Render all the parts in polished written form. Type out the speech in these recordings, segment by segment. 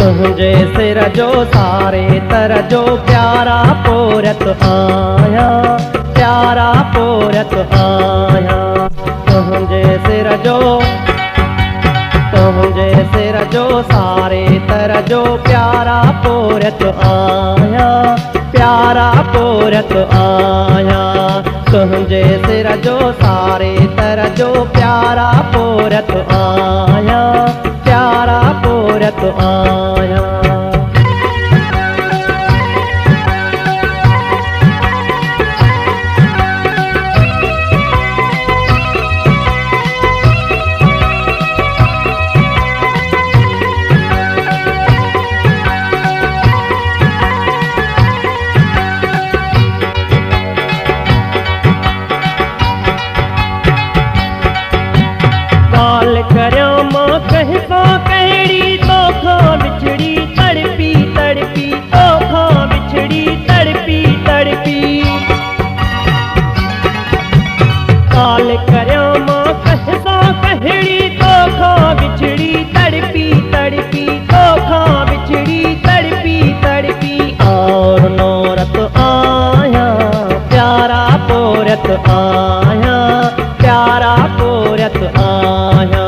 तुझे सिर जो सारे तर जो प्यारा पोरत आया, प्यारा पोरत आया। तुझे सिर जो सारे तर जो प्यारा पोरत आया, प्यारा पोरत आया। तुझे सिर जो सारे तर जो प्यारा पोरत आया, प्यारा पोरत आया। काल करया मां कहसा कहड़ी तो खां बिछड़ी तड़पी तड़पी, तो खां बिछड़ी तड़पी तड़पी। काल करया मां कहसा कहड़ी तो खां बिछड़ी तड़पी तड़पी, तो खां बिछड़ी तड़पी तड़पी। और नौरत आया, प्यारा पोरत आया, प्यारा पोरत आया।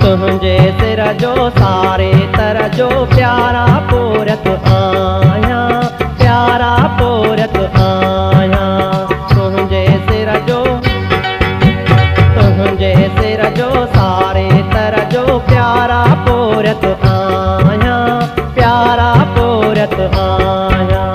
तुझे सिर जो सारे तर जो प्यारा पोरत आया, प्यारा पोरत आया। तुझे सिर जो सारे तर जो प्यारा पोरत आया, प्यारा पोरत आया।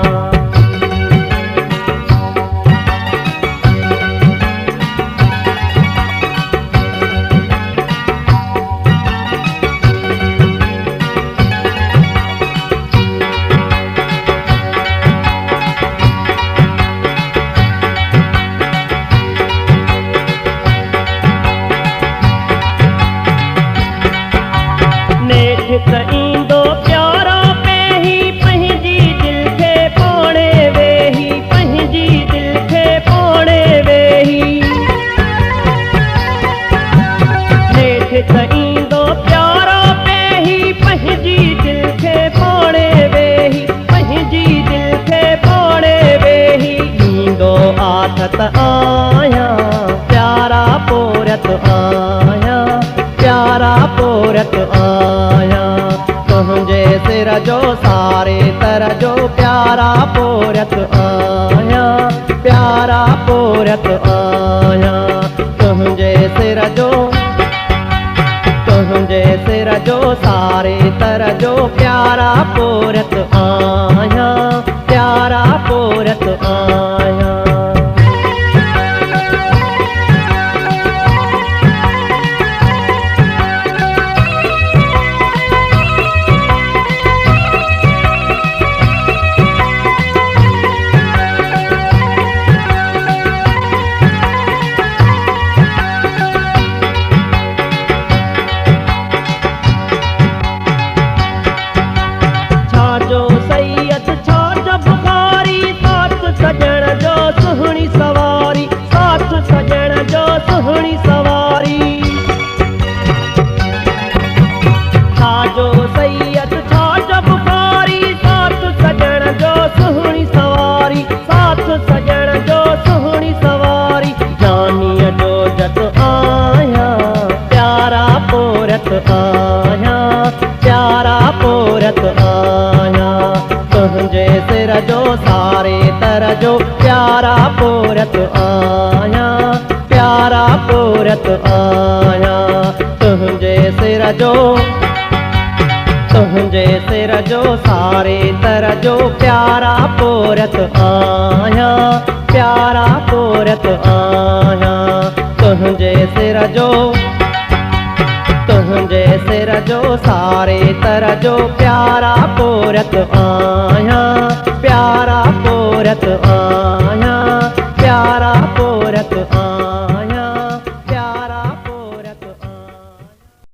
ईंदो प्यारा पे ही पंहिंजी दिल खे पाणे वेही, पंहिंजी दिल खे पाणे वेही। नेठ त ईंदो प्यारा पे ही पंहिंजी दिल खे पाणे वेही, पंहिंजी दिल खे पाणे वेही। ईंदो आथत आया, प्यारा पोरत आया, प्यारा पोरत आया। तुझे सिर जो सारे तर जो प्यारा पोरत आया, प्यारा पोरत आया। तुझे सिर जो सारे तर जो प्यारा पोरत आया, प्यारा पोरत आया। सुहणी सवारी, साथ सजण जो सुहणी सवारी। छाजो सैयद छाजो बुखारी, साथ सजण जो सुहणी सवारी, साथ सजण जो सुहणी सवारी। जानीअ जो जत आया, प्यारा पोरत आया, प्यारा पोरत आया। तुझे सिर जो सारे तर जो प्यारा पोरत आया, प्यारा पोरत आया। तुझे सिर जो सारे तर जो प्यारा पोरत आया, प्यारा पोरत आया। तुझे सिर जो सारे तर जो प्यारा पोरत आया, प्यारा पोरत आया, प्यारा पोरत आया।